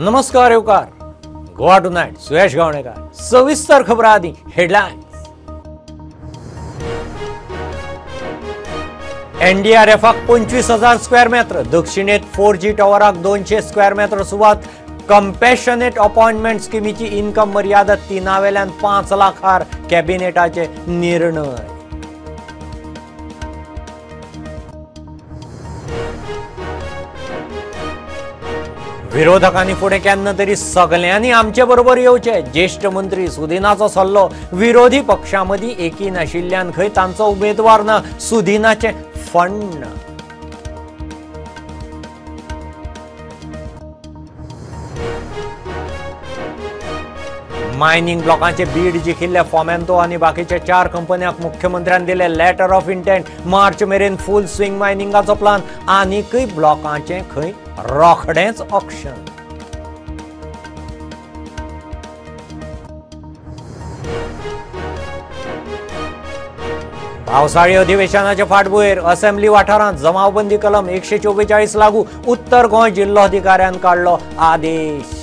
नमस्कार येवकार गोवा टुनाइट सुयश गावणेकार सविस्तर खबर आदी हेडलाइन्स। एनडीआरएफाक 25,000 स्क्वेअर मीटर, दक्षिणेत 4G टॉवराक 200 स्क्वेअर मीटर सुवात, कंपॅशनेट अपॉइंटमेंट स्कीमीची इन्कम मर्यादा 3 5 लाखार कॅबिनेटाचे निर्णय। विरोधकांनी फुडें केन्ना तरी सगळ्यांनी आमचे बरोबर येवचे, ज्येष्ठ मंत्री सुदिनाचो सल्लो। विरोधी पक्षांमदी एकी नाशिल्ल्यान खंय तांचो उमेदवार ना, सुदिनाचे फण्ण। मायनिंग ब्लॉकांचे बीड जिखिल्ले फोमेंतो आनी बाकीचे 4 कंपन्यांक मुख्यमंत्र्यान दिले लेटर ऑफ इंटेंट। मार्च मेरेन फुल स्विंग मायनिंगाचो प्लान, आनीकय ब्लॉकांचे खंय रोखडेच ऑक्शन। पावसाळी अधिवेशनाचे फाटभुंयेर असेंब्ली वाठारांत जमावबंदी कलम 144 लागू, उत्तर गोंय जिल्लोधिकाऱ्यान काढलो आदेश।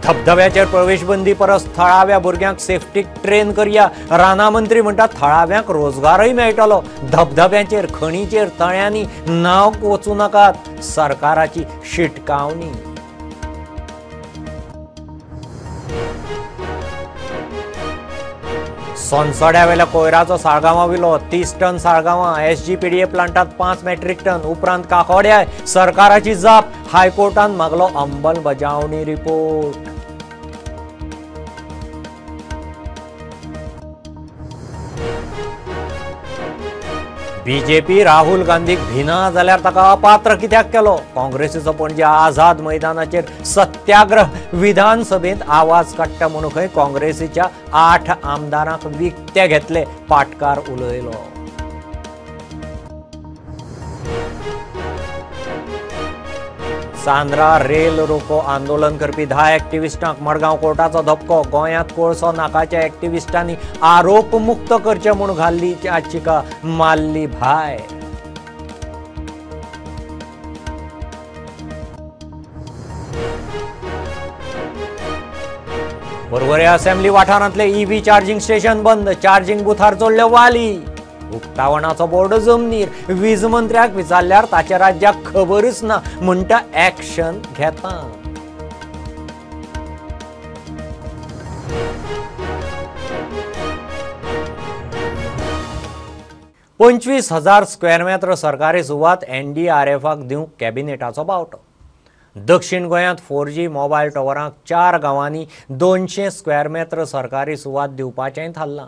धबधब्याचेर प्रवेशबंदी परस थळाव्या भुरग्यांक सेफ्टीक ट्रेन करया। राना मंत्री म्हणटा थळाव्यांक रोजगारय मेळटलो। धबधब्यांचेर खणीचेर तळ्यांनी नाव वचूं नाकात, सरकाराची शिटकावणी। सोनसड्यावेल्या कोयराचो साळगांवां विलो 30 टन साळगांवां, SGPDA प्लांटात 5 मेट्रिक टन, उपरांत काकोड्याय सरकाराची जाप। हायकोर्टान मागलो अंमलबजावणी रिपोर्ट। बीजेपी राहुल गांधीक भिना जाल्यार ताका अपात्र कित्याक केलो? काँग्रेसीचो पणजे आझाद मैदानाचेर सत्याग्रह। विधानसभेत आवाज काडटा म्हणून खंय काँग्रेसीच्या 8 आमदारांक विकते घेतले, पाटकार उलयलो। सांद्रा रेल रोको आंदोलन करपी 10 एक्टिविस्टांक मडगांव कोर्टाचो धपको। गोंयांत कोळसो नाकाच्या एक्टिविस्टांनी आरोप मुक्त करचे म्हूण घाल्ली याचिका मारली भायर। पर्वरे असेंब्ली वाठारांतले EV चार्जिंग स्टेशन बंद, चार्जिंग बुथार जोडले वाली। उक्तावणाचो बोर्ड जमनीर, वीज मंत्र्याक विचारल्यार ताच्या राज्याक खबरच ना म्हणटा एक्शन घेता। 25,000 स्क्वेअर मीटर सरकारी सुवात एनडीआरएफाक दिवंक कॅबिनेटाचो बावटो। दक्षिण गोंयांत 4G मोबायल टॉवरांक 4 गांवांनी 200 स्क्वेअर मीटर सरकारी सुवात दिवपाचें थारलां।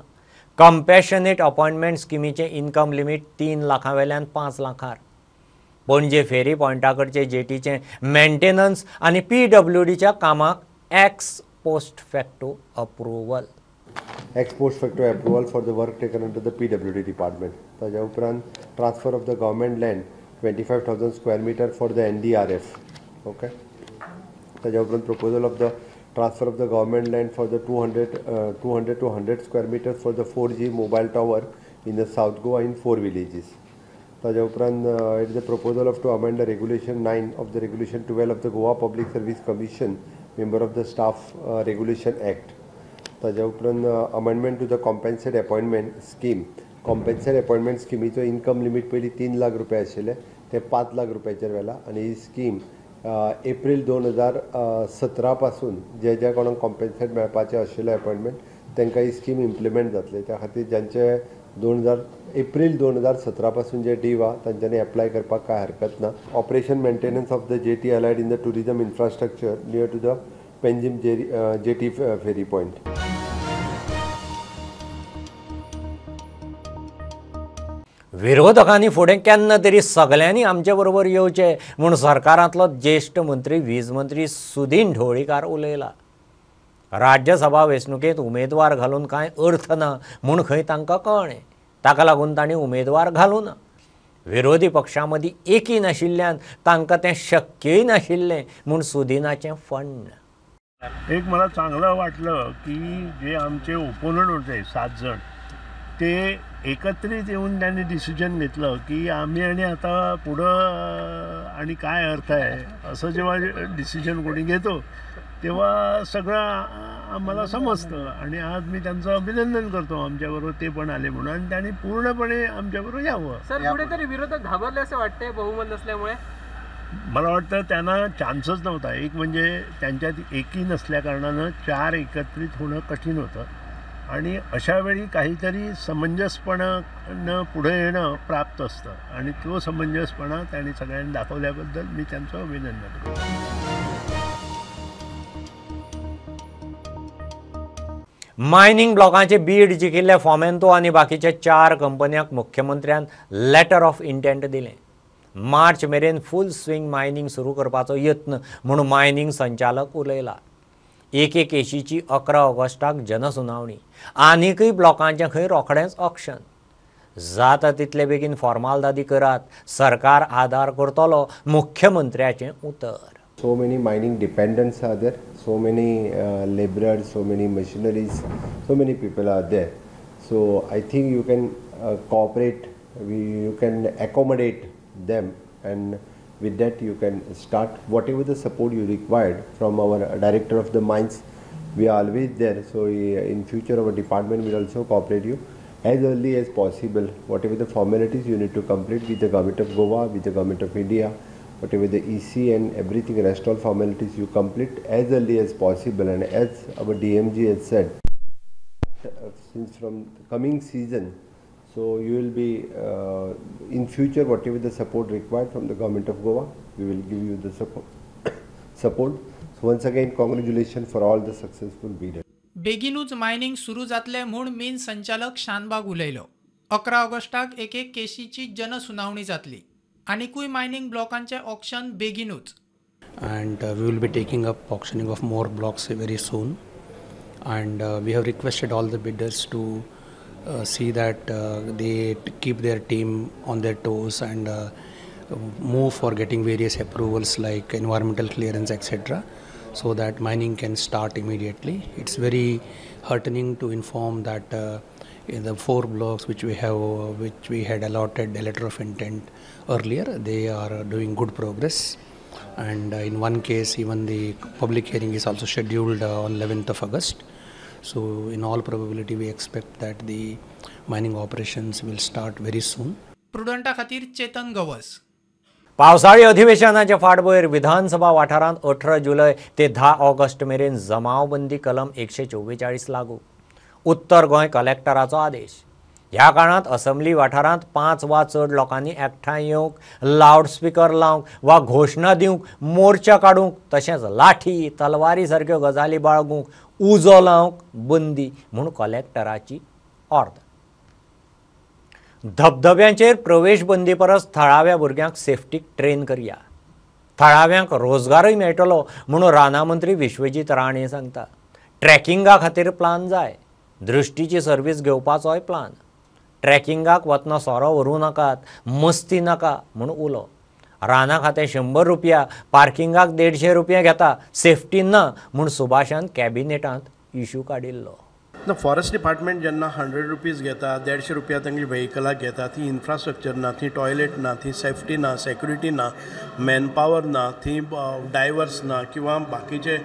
कंपॅशनेट अपॉइंटमेंट स्कीमीचे इन्कम लिमीट 3 लाखांवेल्यान 5 लाखार। पणजे फेरी पॉइंटाकडचे जेटीचे मेंटेनन्स आनी PWDच्या कामाक x post facto approval. Ex post facto approval for the work taken under the PWD department. ताज्या उपरांत transfer of the government land 25,000 square meter for the NDRF. Okay. ताज्या उपरांत proposal of the transfer of the government land for the 200 to 100 square meters for the 4G mobile tower in the South Goa in 4 villages. ताज्या उपरांत it is the proposal of to amend the regulation 9 of the regulation 12 of the Goa Public Service Commission member of the staff regulation act. ताज्या उपरांत amendment to the compensate appointment scheme. Compensate appointment स्किमीचो income limit पयलीं 3 लाख रुपया आशिल्ले ते 5 लाख रुपयाचेर व्हेला आनी ही scheme April 2017 पासून जे ज्या कोणाक कॉम्पेन्सेट मेळपाचें आशिल्लें अपॉइंटमेंट तांकां ही स्कीम इम्प्लिमेंट जातली। त्या खातीर ज्यांचे एप्रील 2017 पासून जे ड्यू आहा तांच्यांनी एप्लाय करपाक कांय हरकत ना। Operation maintenance of the jetty allied in the tourism infrastructure near to the Panjim jetty ferry point. विरोधकांनी फुडें केन्ना तरी सगळ्यांनी आमचे बरोबर येवचे म्हूण सरकारांतलो ज्येष्ठ मंत्री वीज मंत्री सुदीन ढवळीकार उलयला। राज्यसभा वेंचणुकेंत उमेदवार घालून कांय अर्थ ना म्हूण खंय तांकां कळ्ळें, ताका लागून तांणी उमेदवार घालूं ना। विरोधी पक्षां मदीं एकी नाशिल्ल्यान तांकां तें शक्यय नाशिल्लें म्हूण सुदिनाचें फण्ण। एक मला चांगलं वाटलं की जे आमचे ओपोनंट होते 7 जण ते एकत्रित येऊन त्यांनी डिसिजन घेतलं की आम्ही आणि आता पुढं आणि काय अर्थ आहे असं जेव्हा डिसिजन कोणी घेतो तेव्हा सगळं आम्हाला समजतं आणि आज मी त्यांचं अभिनंदन करतो आमच्याबरोबर ते पण आले म्हणून आणि त्यांनी पूर्णपणे आमच्याबरोबर यावं. सर कुठेतरी विरोधक घाबरले असे वाटते बहुमत नसल्यामुळे. मला वाटतं त्यांना चान्सच नव्हता. एक म्हणजे त्यांच्यात एकी नसल्या कारणानं 4 एकत्रित होणं कठीण होतं आणि अशा वेळी काहीतरी समंजसपणानं पुढे येणं प्राप्त असतं आणि तो समंजसपणा त्यांनी सगळ्यांनी दाखवल्याबद्दल मी त्यांचं अभिनंदन करतो. मायनिंग ब्लॉकांचे बीड जिखिल्ले फॉमेंतो आणि बाकीच्या 4 कंपन्यांक मुख्यमंत्र्यान लेटर ऑफ इंटेंट दिले. मार्च मेरेन फुल स्विंग मायनिंग सुरू करपाचो यत्न म्हणून मायनिंग संचालक उलयला. एक केशीची 11 ऑगस्टाक जनसुनावणी आनीकय ब्लॉकांचे खंय रोखडेंच ऑक्शन. जाता तितले बेगीन फॉर्मालिटी करात, सरकार आदार करतलो मुख्यमंत्र्याचें उतर. So many mining dependents are there, so many laborers, so many machineries, so many people are there. So I think you can cooperate, you can accommodate them, and with that you can start whatever the support you required from our director of the mines. We are always there, so in future our department will also cooperate you as early as possible. Whatever the formalities you need to complete with the government of Goa, with the government of India, whatever the EC and everything, rest all formalities you complete as early as possible. And as our DMG has said, since from the coming season, so you will be in future whatever the support required from the government of Goa, we will give you the support. So once again, congratulations for all the successful bidders. बेगीनूच mining सुरू जातले म्हूण main संचालक शानबाग उलयलो. 11 ऑगस्टाक एक केशीची जनसुनावणी जातली. आनीकूय मायनिंग ब्लॉकांचे ऑक्शन बेगीनूच. And we will be taking up auctioning of more blocks very soon, and we have requested all the bidders to see that they keep their team on their toes and move for getting various approvals like environmental clearance, etc., so that mining can start immediately. It's very heartening to inform that in the 4 blocks which we had allotted a letter of intent earlier, they are doing good progress, and in one case even the public hearing is also scheduled on 11th of August. So in all probability we expect that the mining operations will start very soon. प्रुडंटा खातीर चेतन गवस. पावसाळी अधिवेशनाच्या फाटभुंयेर विधानसभा वाठारांत 18 जुलय ते 10 August मेरेन जमावबंदी कलम 144 लागू. उत्तर गोंय कलेक्टराचो आदेश. ह्या काळात असेंब्ली वाठारांत 5 वा चड लोकांनी एकठांय येवंक, लावडस्पीकर लावंक वा घोशणा दिवंक, मोर्चा काडूंक तशेंच लाठी तलवारी सारक्यो गजाली बाळगूंक, उजो लावंक बंदी म्हूण कलेक्टराची ऑर्डर. धबधब्यांचेर प्रवेश बंदी परस थळाव्या भुरग्यांक सेफ्टीक ट्रेन करया. थळाव्यांक रोजगारय मेळटलो म्हणून राना मंत्री विश्वजीत राणे सांगता. ट्रॅकिंगा खातीर प्लान जाय. दृश्टीची सर्वीस घेवपाचोय प्लान. ट्रॅकिंगाक वतना सोरो व्हरूं नाकात, मस्ती नाका म्हूण उलो. राना खातें 100 रुपया, पार्किंगाक 150 रुपया घेता, सेफ्टी ना म्हूण सुभाषान कॅबिनेटांत इश्यू काडिल्लो. ना फॉरेस्ट डिपार्टमेंट जेन्ना 100 रुपीज घेता, 150 रुपया तांची व्हेहिकलाक घेता, थी इन्फ्रास्ट्रक्चर ना, थी टॉयलेट ना, थी सेफ्टी ना, सेक्युरिटी ना, मॅनपावर ना, थी डायव्हर्स ना किंवा बाकीचे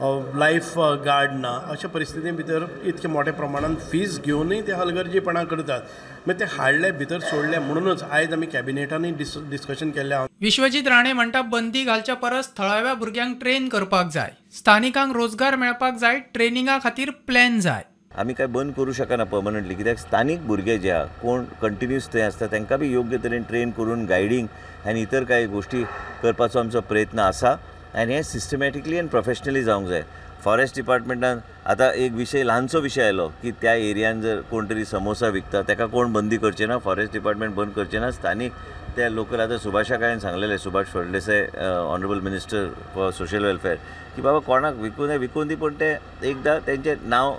लायफ गार्ड ना, अशा परिस्थिती भितर इतके मोठ्या प्रमाणात फीज घेवनूय ते हलगर्जीपणा करतात. मागीर ते हाडले भितर सोडले म्हणूनच आयज आमी कॅबिनेटांनी डिस्कशन केल्लें. विश्वजीत राणे म्हणटा बंदी घालच्या परस थळाव्या भुरग्यांक ट्रेन करपाक जाय. स्थानिकांक रोजगार मेळपाक जाय. ट्रेनिंगा खातीर प्लॅन जाय. आमी काय बंद करूं शकना पर्मनंटली, कित्याक स्थानीक भुरगे जे आहा कोण कंटिन्यूस थंय आसता तांकां बी योग्य तरेन ट्रेन करून गायडींग आनी इतर कांय गोश्टी करपाचो आमचो प्रयत्न आसा. आनी हें सिस्टमॅटिकली आनी प्रोफेशनली जावंक जाय. फॉरेस्ट डिपार्टमेंटान आतां एक विशय ल्हानसो विशय आयलो की त्या एरियान जर कोण तरी समोसा विकता ताका कोण बंदी करचें ना, फॉरेस्ट डिपार्टमेंट बंद करचें ना. स्थानीक त्या लोकल आतां सुभाषाक हांवें सांगलेलें, Subhash Phaldesai honourable minister for social welfare, की बाबा कोणाक विकून दी पूण ते एकदां तेंचें नांव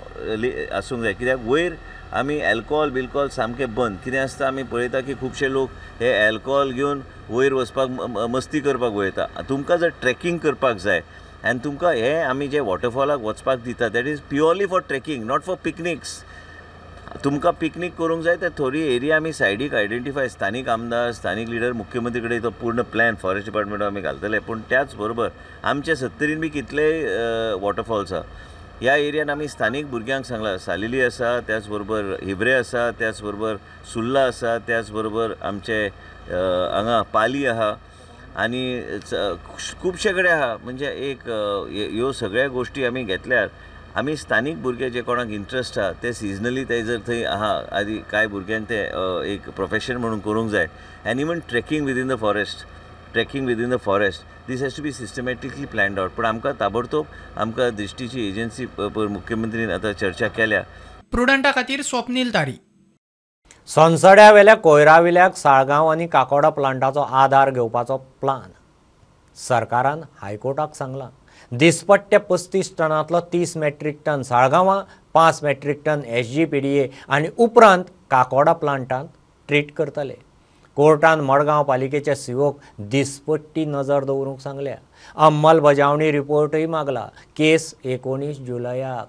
आसूंक जाय. कित्याक वयर आमी एल्कोहॉल बिल्कोहॉल सामकें बंद. कितें आसता आमी पळयता की खुबशे लोक हे एल्कोहॉल घेवन वयर वचपाक मस्ती करपाक वयता. तुमकां जर ट्रेकिंग करपाक जाय आनी तुमकां हे आमी जे वॉटरफॉलाक वचपाक दिता that is purely for trekking, not for picnics. तुमकां पिकनीक करूंक जाय तर थोडी एरिया आमी सायडीक आयडेंटिफाय, स्थानीक आमदार, स्थानीक लिडर, मुख्यमंत्री कडेन तो पूर्ण प्लॅन फॉरेस्ट डिपार्टमेंटाक आमी घालतले. पूण त्याच बरोबर आमचे 70 बी कितलेय वॉटरफॉल्स आसा ह्या एरियान आमी स्थानीक भुरग्यांक सांगला. सालिली आसा, त्याच बरोबर हिवरे आसा, त्याच बरोबर सुर्ला आसा, त्याच बरोबर आमचे हांगा पाली आहा आनी खुबशे कडेन आहा. म्हणजे एक ह्यो सगळ्या गोश्टी आमी घेतल्यार आमी स्थानीक भुरगे जे कोणाक इंट्रस्ट आहा ते सिजनली ते जर थंय आहा आदी कांय भुरग्यांक ते एक प्रोफेशन म्हणून करूंक जाय. And even trekking within the forest, this has to be systematically planned out. पूण आमकां ताबडतोब आमकां दिश्टीची एजन्सी मुख्यमंत्रीन आतां चर्चा केल्या. प्रुडंटा खातीर स्वप्नील तारी. संसड्या वेल्या कोयराविल्याक साळगांव आनी काकोडा प्लांटाचो आधार घेवपाचो प्लान सरकारान हायकोर्टाक सांगला. दिसपट्टे 35 टनांतलो 30 मेट्रीक टन साळगांवां, 5 मेट्रीक टन SGPDA आनी उपरांत काकोडा प्लांटांत ट्रीट करतले. कोर्टान मडगांव पालिकेचे COक दिसपट्टी नजर दवरूंक सांगल्या. अंमलबजावणी रिपोर्टूय मागला. केस 19 जुलयाक.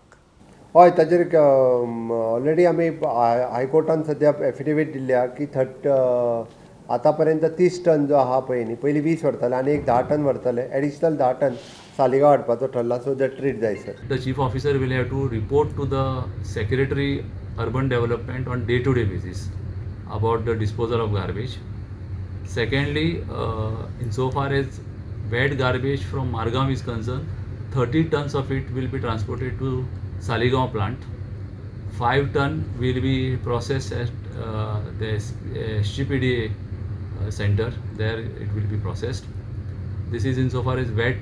हय, ताचेर ऑलरेडी आमी हायकोर्टान सद्या एफिडेवीट दिल्ल्या की आतां पर्यंत 30 टन जो आहा पळय न्ही, पयलीं 20 व्हरताले आनी एक 10 टन व्हरताले, एडिशनल 10 टन सालिगांव हाडपाचो ठरला. सो दॅट ट्रीट जाय sir. The chief officer will have to report to the Secretary Urban Development on day-to-day basis about the disposal of garbage. Secondly, insofar as wet garbage from Margam is concerned, 30 tons of it will be transported to Saligaon plant. 5 ton will be processed at the SGPDA center. There it will be processed. This is insofar as wet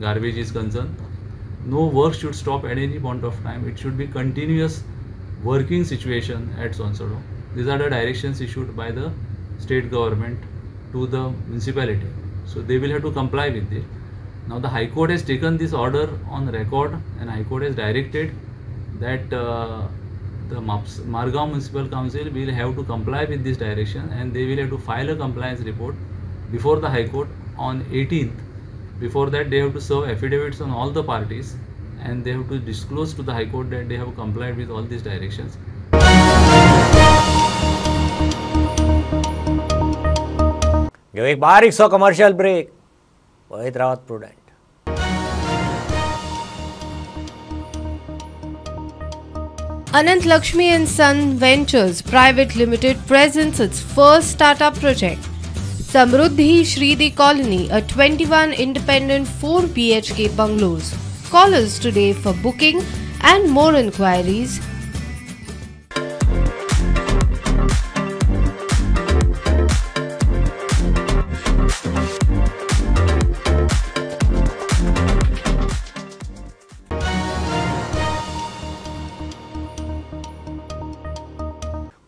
garbage is concerned. No work should stop at any point of time. It should be continuous working situation at Sonsoro. These are the directions issued by the state government to the municipality. So they will have to comply with it. Now the High Court has taken this order on record, and High Court has directed that the Margam Municipal Council will have to comply with this direction, and they will have to file a compliance report before the High Court on 18th. Before that, they have to serve affidavits on all the parties, and they have to disclose to the High Court that they have complied with all these directions. घेऊ एक बारीकसो commercial break. पळयत Rawat prudent. Anant Lakshmi and Son Ventures Private Limited presents its first startup project, Samruddhi Shridi Colony, a 21 independent 4 BHK bungalows. Call us today for booking and more inquiries.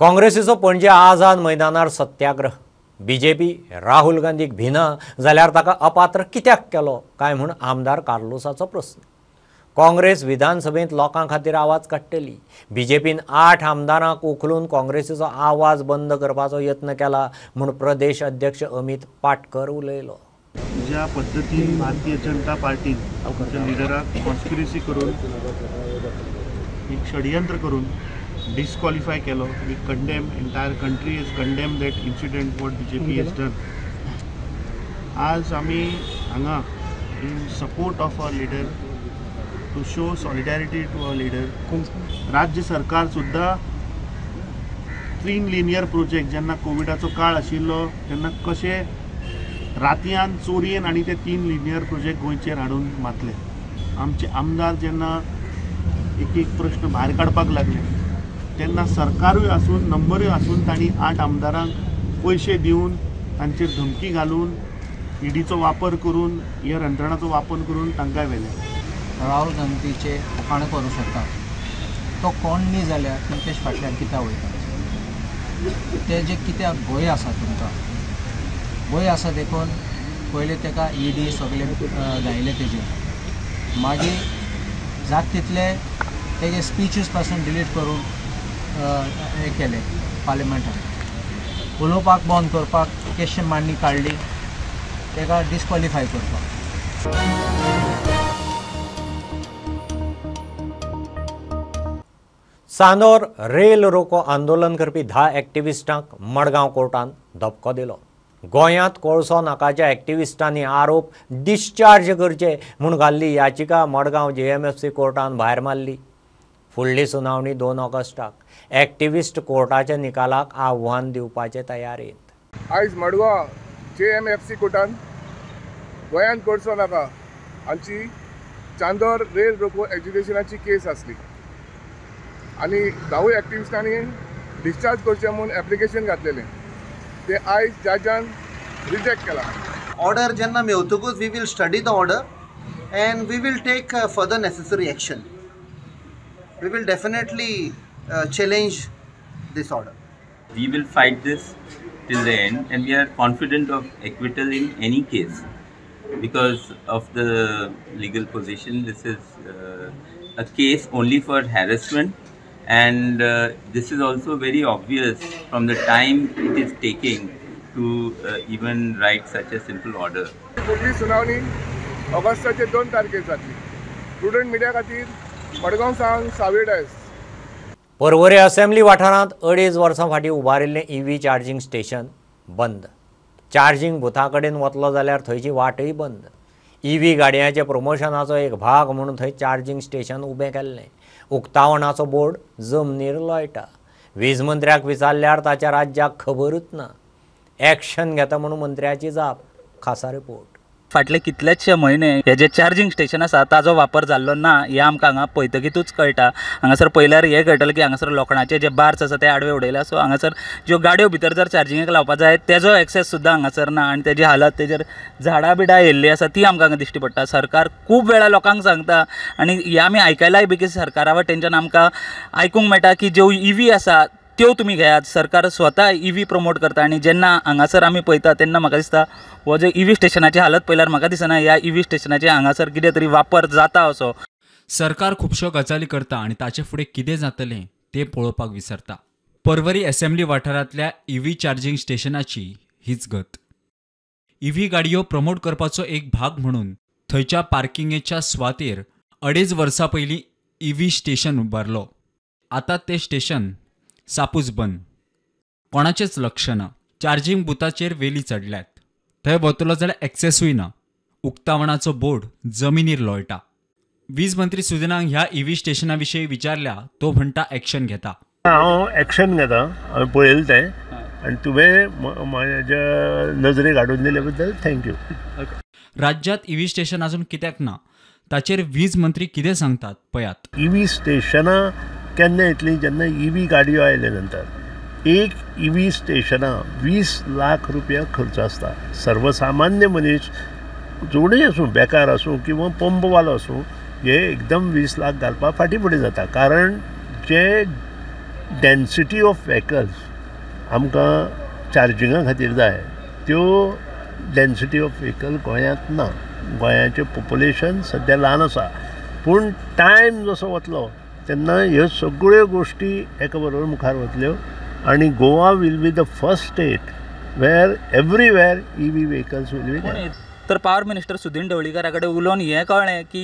काँग्रेसीचो पणजे आझाद मैदानार सत्याग्रह. BJP Rahul गांधीक भिना जाल्यार ताका अपात्र कित्याक केलो काय म्हूण आमदार कार्लोसाचो प्रस्न. काँग्रेस विधानसभेंत लोकां खातीर आवाज काडटली. BJPन 8 आमदारांक उखलून काँग्रेसीचो आवाज बंद करपाचो यत्न केला म्हूण प्रदेश अध्यक्ष अमित पाटकर उलयलो. ज्या पद्दतीन भारतीय जनता पार्टीन आमच्या लिडराक कॉन्स्पिरसी करून एक षडयंत्र करून disqualify केलो. We condemn, entire country has condemned that incident what BJP has done. आज आमी हांगा in support of our leader to show solidarity to our leader. राज्य सरकार सुद्धा 3 लिनियर प्रोजेक्ट जेन्ना कोविडाचो काळ आशिल्लो तेन्ना कशे रातयान चोरयेन आनी ते 3 लिनियर प्रोजेक्ट गोंयचेर हाडून मातले. आमचे आमदार जेन्ना एक प्रश्न भायर काडपाक लागले तेन्ना सरकारूय आसून नंबरूय आसून तांणी 8 आमदारांक पयशे दिवन तांचेर धमकी घालून ईडीचो वापर करून ह्या यंत्रणाचो वापर करून तांकां व्हेले. राहुल गांधीचे उखाणे करूं शकता तो कोण न्ही जाल्यार तुमचे फाटल्यान कित्याक वयता ते जे कित्याक भंय आसा तुमकां भंय आसा देखून पयले ताका ईडी सगळे घायले तेजेर मागीर जाता तितले तेजे स्पीचीस पासून डिलीट करून हे केले पार्लिमेंटान उलोवपाक बंद करपाक केशे मांडणी काडली ताका डिस्क्वॉलिफाय करपाक. सांदोर रेल रोको आंदोलन करपी 10 एक्टिविस्टांक मडगांव कोर्टान धपको दिलो. गोंयांत कोळसो नाकाच्या एक्टिविस्टांनी आरोप डिस्चार्ज करचे म्हूण घाल्ली याचिका मडगांव JMFC कोर्टान भायर मारली. फुडली सुनावणी 2 ऑगस्टाक. एक्टिविस्ट कोर्टाच्या निकालाक आव्हान दिवपाचे तयारेंत. आयज मडगांव JMFC कोर्टान गोंयांत कोळसो नाका हांची चांदोर रेल रोको एज्युकेशनाची केस आसली आनी 10 एक्टिविस्टांनी डिस्चार्ज करचे म्हणून एप्लिकेशन घातलेलें ते आयज जजान रिजेक्ट केला. ऑर्डर जेन्ना मेवतकूच we will study the order and we will take further necessary action. We will definitely challenge this order. We will fight this till the end and we are confident of acquittal in any case because of the legal position. This is a case only for harassment and this is also very obvious from the time it is taking to even write such a simple order. फुडली सुनावणी ऑगस्टाचे 2 तारखेर जातली. Student media खातीर मडगांव सावन save Dias. Porvorim assembly वाठारांत 2.5 वर्सां फाटीं उबारिल्लें EV charging station बंद. Charging बुथा कडेन वतलो जाल्यार थंयची वाटय बंद. EV गाडयांचे प्रमोशनाचो एक भाग म्हणून थंय चार्जिंग स्टेशन उबें केल्लें. उक्तावणाचो बोर्ड जमनीर लोळटा. वीज मंत्र्याक विचारल्यार ताच्या राज्याक खबरूच ना. एक्शन घेता म्हणून मंत्र्याची जाप. खासा रिपोर्ट. फाटले कितलेशे म्हयने हे जे चार्जिंग स्टेशन आसा ताजो वापर जाल्लो ना हे आमकां हांगा पळयतकीरूच कळटा. हांगासर पयल्यार हे कळटलें की हांगासर लोखणाचे जे बार्स आसा ते आडवे उडयल्या. सो हांगासर ज्यो गाडयो भितर जर चार्जिंगेक लावपाक जाय तेजो एक्सेस सुद्दां हांगासर ना आनी तेजी हालत तेजेर झाडां बिडां येयल्ली आसा ती आमकां हांगा दिश्टी पडटा. सरकार खूब वेळा लोकांक सांगता आनी हे आमी आयकलाय बी की सरकारा वटेनच्यान आमकां आयकूंक मेळटा की ज्यो EV आसा त्यो तुमी घेयात. सरकार स्वता EV प्रमोट करता आनी जेन्ना हांगासर आमी पळयता तेन्ना म्हाका दिसता हो जे EV स्टेशनाची हालत पळयल्यार म्हाका दिसना ह्या EV स्टेशनाचे हांगासर कितें तरी वापर जाता असो. सरकार खुबश्यो गजाली करता आनी ताचे फुडें कितें जातलें तें पळोवपाक विसरता. पर्वरी असेंब्ली वाठारांतल्या EV चार्जिंग स्टेशनाची हीच गत. EV गाडयो प्रमोट करपाचो एक भाग म्हणून थंयच्या पार्किंगेच्या सुवातेर 2.5 वर्सां पयलीं EV स्टेशन उबारलो. आतां तें स्टेशन सापूच बंद. कोणाचेच लक्ष ना. चार्जिंग बुथाचेर वेली चडल्यात. थंय वतलो जाल्यार एक्सेसूय ना. उक्तावणाचो बोर्ड जमिनीर लोळटा. वीज मंत्री सुजनाक ह्या EV स्टेशना विशीं विचारल्या तो म्हणटा एक्शन घेता. हांव एक्शन घेता. हांवें पळयलें तें आनी तुवें म्हाज्या नजरेक हाडून दिले बद्दल थँक्यू. राज्यांत EV स्टेशन अजून कित्याक ना ताचेर वीज मंत्री कितें सांगतात पळयात. EV स्टेशनां केन्ना येतली जेन्ना EV गाडयो आयले नंतर. एक EV स्टेशनां 20 लाख रुपया खर्च आसता. सर्वसामान्य मनीस जोडूय आसूं बेकार आसूं किंवा पंपवालो आसूं हे एकदम 20 लाख घालपाक फाटीं फुडें जाता. कारण जे डेन्सिटी ऑफ व्हेकल्स आमकां चार्जिंगा खातीर जाय त्यो डेन्सिटी ऑफ व्हेकल गोंयांत ना. गोंयाचें पॉप्युलेशन सद्या ल्हान आसा पूण टायम जसो वतलो तेन्ना ह्यो सगळ्यो गोश्टी एका बरोबर मुखार वतल्यो आनी Goa will be the first state where everywhere EV vehicles will be there. तर पावर मिनिस्टर सुदीन ढवळीकरा कडेन उलोवन हें कळ्ळें की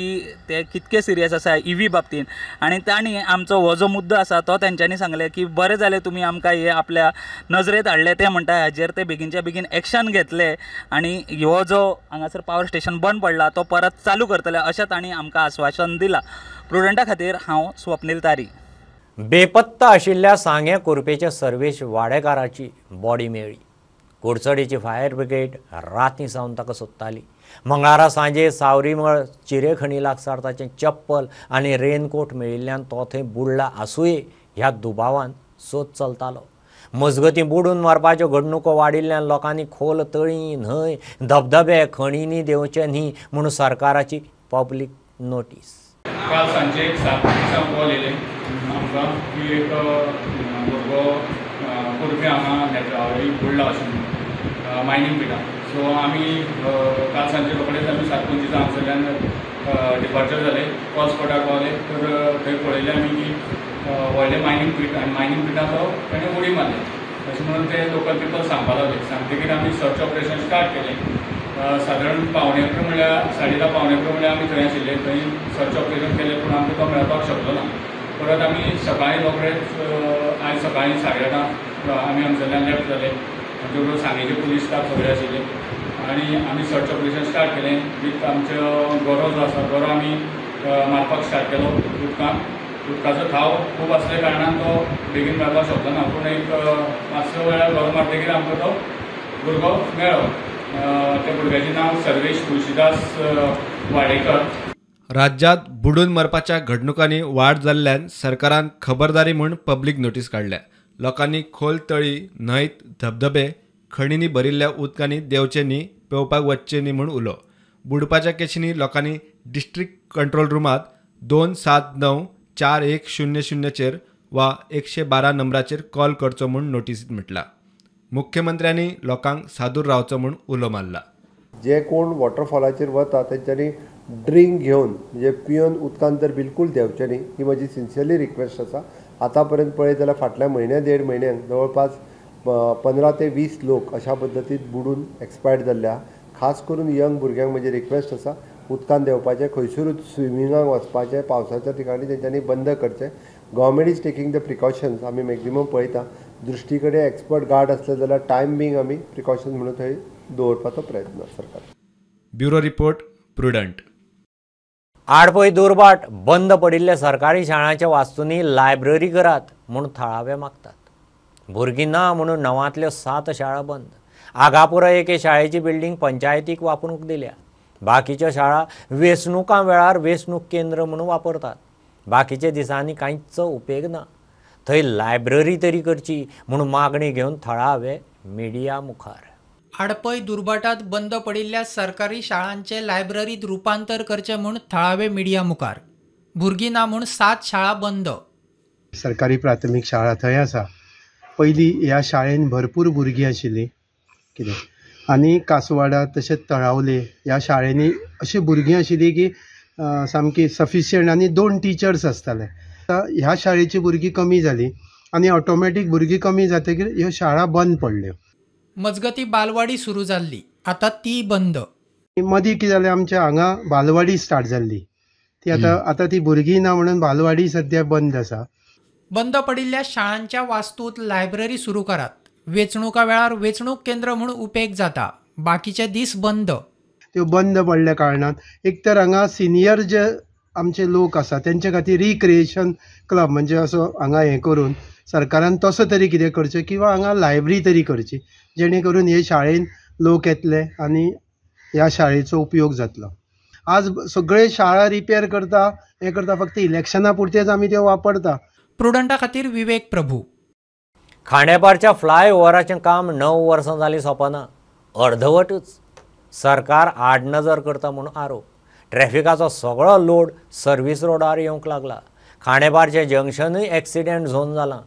ते कितके सिरियस आसा EV बाबतींत आनी तांणी आमचो हो जो मुद्दो आसा तो तेंच्यांनी सांगलें की बरें जालें तुमी आमकां हे आपल्या नजरेत हाडलें. ते म्हणटा हाजेर ते बेगीनच्या बेगीन एक्शन घेतले आनी हो जो हांगासर पावर स्टेशन बंद पडला तो परत चालू करतले अशें तांणी आमकां आश्वासन दिलां. प्रुडंटा खातीर हांव स्वप्नील तारी. बेपत्ता आशिल्ल्या सांगे कुरपेच्या सर्वेश वाडेकाराची बॉडी मेळ्ळी. कुडचडेची फायर ब्रिगेड रातीं सावन ताका सोदताली. मंगळारा सांजे सावरीमळ चिरेखणी लागसार ताचें चप्पल आनी रेनकोट मेळिल्ल्यान तो थंय बुडला आसूय ह्या दुबावान सोद चलतालो. मजगतीं बुडून मारपाच्यो घडणुको वाडिल्ल्यान लोकांनी खोल तळी न्हंय धबधबे खणींनी देंवचे न्ही म्हणून सरकाराची पब्लीक नोटीस. काल सांजे 7 दिसांक कॉल येयलें आमकां की एक भुरगो कुरपे हांगा बुडला अशें मायनींग पिटा. सो आमी काल सांजे रोखडेच आमी 7:25 हांगासरल्यान डिपार्चर जाले. कॉल स्पॉटार पावले तर थंय पळयलें आमी की व्हडलें मायनींग पीट आनी मायनींग पिटा तो ताणें उडी मारली अशें म्हणून ते लोकल पिपल सांगपाक लागले. सांगतकीर आमी सर्च ऑपरेशन स्टार्ट केलें. सादारण 11:15 म्हणल्यार 10:30 11:15 म्हणल्यार आमी थंय आशिल्ले. थंय सर्च ऑपरेशन केलें पूण आमकां तो मेळपाक शकलो ना. परत आमी सकाळीं रोखडेच आयज सकाळीं 8:30 आमी हांगसरल्यान लेफ्ट जाले. आमचे बरोबर सांगेचे पुलीस स्टाफ सगळे आशिल्ले आनी आमी सर्च ऑपरेशन स्टार्ट केलें. विथ आमचो गरो जो आसा गरो आमी मारपाक स्टार्ट केलो उदकाचो थाव खूब आसल्या कारणान तो बेगीन मेळपाक शकलो ना. पूण एक 5-6 वेळार गरो मारतकीर आमकां तो भुरगो मेळ्ळो. त्या भुरग्याचें नांव सर्वेश तुळशीदास वाडेकर. राज्यात बुडून मरपाच्या घडणुकांनी वाड जाल्ल्यान सरकारान खबरदारी म्हूण पब्लीक नोटीस काडल्या. लोकांनी खोल तळी, न्हंयत, धबधबे, खणींनी भरिल्ल्या उदकांनी देंवचे न्ही, पेंवपाक वचचे न्ही म्हूण उलो. बुडपाच्या केशींनी लोकांनी डिस्ट्रिक्ट कंट्रोल रुमांत 279-4100 वा 112 नंबराचेर कॉल करचो म्हूण नोटीसीत म्हटलां. मुख्यमंत्र्यांनी लोकांक सादूर रावचो म्हूण उलो मारला. जे कोण वॉटरफॉलाचेर वता तेंच्यांनी ड्रिंक घेवन म्हणजे पिवन उदकांत तर बिलकूल देंवचे न्ही ही म्हजी सिन्सियरली रिक्वेस्ट आसा. आतां पर्यंत पळयत जाल्यार फाटल्या देड म्हयन्यान जवळपास 15 ते 20 लोक अशा पद्दतीन बुडून एक्सपायर्ड जाल्ल्या. खास करून यंग भुरग्यांक म्हजी रिक्वेस्ट आसा उदकांत देंवपाचें, खंयसरूच स्विमिंगाक वचपाचें पावसाच्या ठिकाणी तेंच्यांनी बंद करचें. Government is taking the precautions आमी मॅक्झिमम पळयता. दृश्टी कडेन एक्सपर्ट गार्ड आसले जाल्यार टायम बींग आमी प्रिकॉशन्स म्हणून थंय दवरपाचो प्रयत्न सरकार. Bureau report Prudent. आडपय दुर्बाट बंद पडिल्ल्या सरकारी शाळांच्या वास्तूंनी लायब्ररी करात म्हूण थळावे मागतात. भुरगीं ना म्हणून 9तल्यो 7 शाळा बंद. आगापुरा एके शाळेची बिल्डींग पंचायतीक वापरूंक दिल्या. बाकीच्यो शाळा वेंचणुकां वेळार वेंचणूक केंद्र म्हणून वापरतात. बाकीच्या दिसांनी कांयच उपेग ना. थंय लायब्ररी तरी करची म्हणून मागणी घेवन थळावे मिडिया मुखार. आडपय दुर्भाटात बंद पडिल्ल्या सरकारी शाळांचे लायब्ररीत रुपांतर करचे म्हूण थळावे मिडिया मुखार. भुरगीं ना म्हूण 7 शाळा बंद. सरकारी प्राथमीक शाळा थंय आसा. पयलीं ह्या शाळेन भरपूर भुरगीं आशिल्लीं कितें आनी कासवाडा तशेंच तळावले ह्या शाळेंनी अशीं भुरगीं आशिल्लीं की सामकी सफिशियंट आनी 2 टिचर्स आसताले. ह्या शाळेची भुरगीं कमी जालीं आनी ऑटोमॅटीक भुरगीं कमी जातकीर ह्यो शाळा बंद पडल्यो. मजगती बालवाडी सुरू जाल्ली, आतां ती बंद. मदीं कितें जालें आमच्या हांगा बालवाडी स्टार्ट जाल्ली ती आतां ती भुरगीं ना म्हणून बालवाडी सद्या बंद आसा. बंद पडिल्ल्या शाळांच्या वास्तूंत लायब्ररी सुरू करात. वेंचणुका वेळार वेंचणूक केंद्र म्हूण उपेग जाता. बाकीचे दीस बंद. त्यो बंद पडल्या कारणान एक तर हांगा सिनियर जे आमचे लोक आसा तेंचे खातीर रिक्रिएशन क्लब म्हणजे असो हांगा हें करून सरकारान तसो तरी कितें करचें किंवा हांगा लायब्ररी तरी करची जेणे करून हे शाळेन लोक येतले आनी ह्या शाळेचो उपयोग जातलो. आज सगळे शाळा रिपेर करता हें करता फक्त इलेक्शना पुरतेच आमी त्यो वापरता. प्रुडंटा खातीर विवेक प्रभू. खांडेपारच्या फ्लायओव्हराचें काम 9 वर्सां जालीं सोंपना. अर्धवटूच. सरकार आडनजर करता म्हूण आरोप. ट्रॅफिकाचो सगळो लोड सर्वीस रोडार येवंक लागला. खांडेपारचें जंक्शनूय एक्सिडेंट झोन जालां.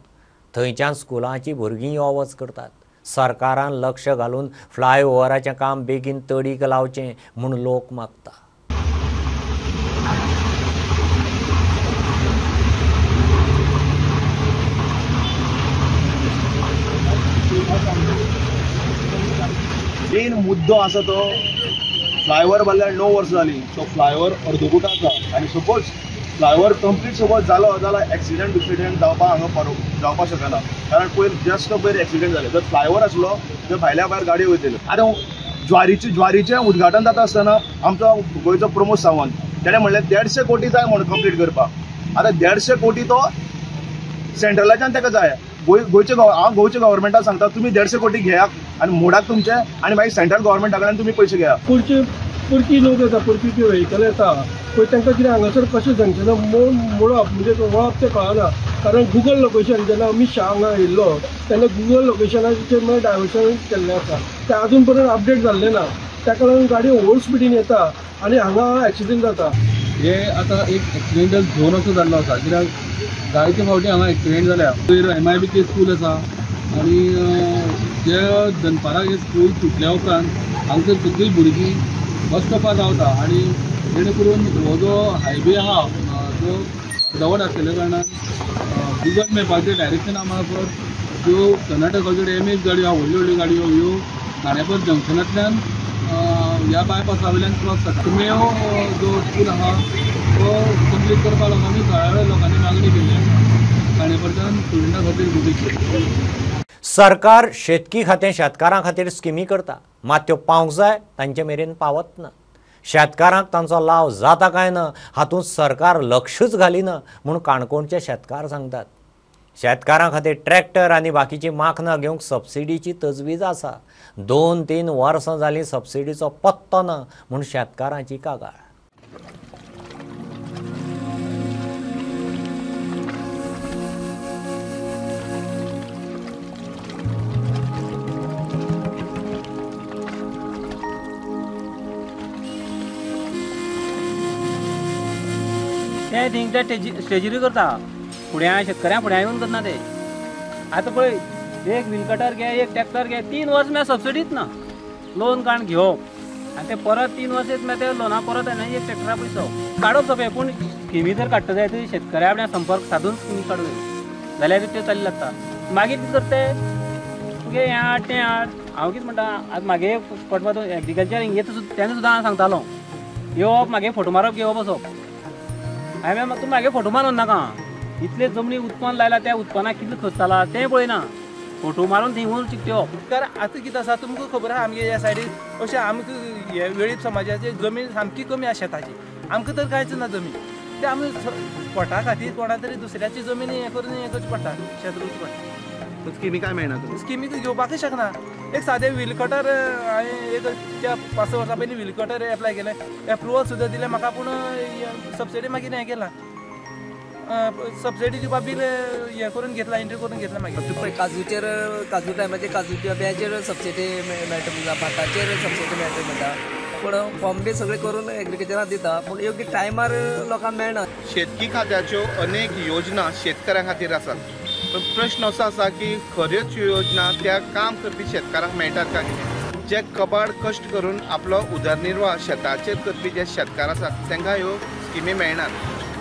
थंयच्यान स्कुलांची भुरगीं यो वच करतात. सरकारान लक्ष घालून फ्लायओव्हराचें काम बेगीन तडीक लावचें म्हूण लोक मागता. मेन मुद्दो आसा तो फ्लायओव्हर बांदल्यार 9 वर्सां जालीं. सो फ्लायओव्हर अर्दोगूट आसा आनी सपोज फ्लायओव्हर कंप्लीट सपोज जालो जाल्यार एक्सिडेंट जावपाक हांगा जावपाक शकना. कारण पयर जस्ट पयर एक्सिडेंट जाले. जर फ्लायओव्हर आसलो तर भायल्या भायर गाडयो वयतल्यो. आतां ज्वारीचें उद्घाटन जाता आसतना आमचो गोंयचो प्रमोद सावंत तेणें म्हणलें 150 कोटी जाय म्हणून कंप्लीट करपाक. आतां 150 कोटी तो सेंट्रलाच्यान ताका जाय. हांव गोंयच्या गव्हर्मेंटाक सांगता तुमी 150 कोटी घेयात आनी मोडाक तुमचे आनी मागीर सेंट्रल गव्हर्मेंटा कडल्यान तुमी पयशे घेयात. पुरकी लोक येता पुरकी व्हेकल येता पळय तांकां कितें हांगासर कशें जंक्शनां मोडप म्हणजे वळप तें कळना. कारण गुगल लोकेशन जेन्ना अमित शाह हांगा येयल्लो तेन्ना गुगल लोकेशनाचेर मागीर डायवर्शन केल्लें आसा तें आजून पर्यंत अपडेट जाल्लें ना. त्या लागून गाडयो ओल्ड स्पिडीन येता आनी हांगा एक्सिडेंट जाता. हे आतां एक एक्सिडेंटल झोन असो जाल्लो आसा कित्याक जायते फावटी हांगा एक्सिडेंट जाल्या. MIBK स्कूल आसा आनी जे दनपाराक हे स्कूल सुटल्या उपरांत हांगसर सगळीं भुरगीं बस स्टॉपार रावता आनी जेणे करून हो जो हायवे आहा तो अर्दवट आसलेल्या कारणान गुगल मॅपाचेर डायरेक्शन आम्हाला परत ज्यो कर्नाटकाच्यो MS गाडयो आहा व्हडल्यो व्हडल्यो गाडयो ह्यो खांडेपार जंक्शनांतल्यान ह्या बायपासा वयल्यान क्रॉस जाता कुमेव जो स्कूल आहा तो कंप्लीट करपा लागून आमी थोड्या लोकांनी मागणी केल्ली आसा खांडेपारच्यान स्टुडंटां खातीर गुबीची. सरकार शेतकी खातें शेतकारां खातीर स्किमी करता, मात त्यो पावंक जाय तांचे मेरेन पावत ना. शेतकारांक तांचो लाव जाता काय ना हातूंत सरकार लक्षच घालिना म्हूण काणकोणचे शेतकार सांगतात. शेतकारां खातीर ट्रॅक्टर आनी बाकीची माखनां घेवंक सबसिडीची तजवीज आसा. 2-3 वर्सां जालीं सबसिडीचो पत्तो ना म्हूण शेतकारांची कागाळ. ते थिंग ते स्टेजरी करता फुड्या शेतकऱ्यां फुड्या येवन करना ते. आतां पळय एक व्हील कटर घे एक ट्रॅक्टर घे 3 वर्स म्हळ्यार सबसिडीच ना. लोन काण घेवप आनी ते परत 3 वर्स येत ते लोना परत येना एक ट्रॅक्टरा पयसो काडप सोंपें. पूण स्किमी जर काडटा जाय तर शेतकऱ्या फुड्या संपर्क साधून स्किमी काडूं जाय जाल्यार त्यो चाली लागता. मागीर कितें करता तुगे हें हाड तें हाड. हांव कितें म्हणटा आतां म्हागे पटपट एग्रीकल्चर हिंगे तेन्ना सुद्दां हांव सांगतालो येवप मागे फोटो मारप घेवप वचप. हांवें तूं म्हागे फोटो मारून नाका इतले जमनी उत्पन्न लायला त्या उत्पन्नाक कितलो खर्च जाला तें पळयना फोटो मारून थंय वचून चिकट्यो. कारण आतां कितें आसा तुमकां खबर आहा आमगे ह्या सायडीक अशें आमकां हे वेळीप समाजाची जमीन सामकी कमी आसा शेताची. आमकां तर कांयच ना जमीन ते आमी पोटा खातीर कोणा तरी दुसऱ्याची जमीन हें करून हें करचें पडटा शेत रोवचें पडटा. स्किमी काय मेळना स्किमी घेवपाकूय शकना. एक सादें व्हील कटर हांवें एक त्या 5-6 वर्सां पयलीं व्हील कटर एप्लाय केलें एप्रुवल सुद्दां दिलें म्हाका पूण सबसिडी मागीर हें केलां सबसिडी दिवपा बील हें करून घेतला एंट्री करून घेतला मागीर. पळय काजू टायमाचेर काजूच्या बियाचेर सबसिडी मेळटा म्हणटा भाताचेर सबसिडी मेळटा म्हणटा पूण फॉर्म बी सगळे करून एग्रीकल्चराक दिता पूण योग्य टायमार लोकांक मेळना. शेतकी खात्याच्यो अनेक योजना शेतकऱ्यां खातीर आसात पण प्रश्न असो आसा की खऱ्योच योजना त्या काम करपी शेतकारांक मेळटात काय कितें. जे कबाड कश्ट करून आपलो उदरनिर्वाह शेताचेर करपी जे शेतकार आसात तांकां ह्यो स्किमी मेळनात.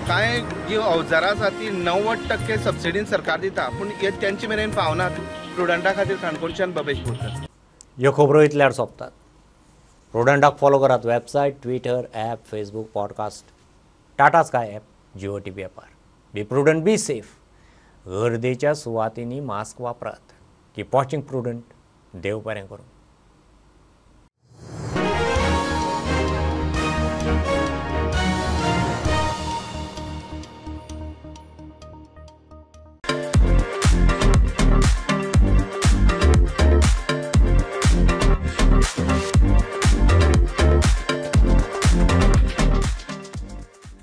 कांय जी अवजारां आसात ती 90% सबसिडीन सरकार दिता पूण हे तेंचे मेरेन पावनात. स्टुडंटां खातीर काणकोणच्यान बबेश बोरकर. ह्यो खबरो इतल्यार सोंपतात. प्रुडंटाक फॉलो करात website Twitter app Facebook podcast Tata Sky app Jio TV ॲपार. Be prudent be safe. गर्देच्या सुवातींनी मास्क वापरात. Keep watching prudent. देव बरें करूं.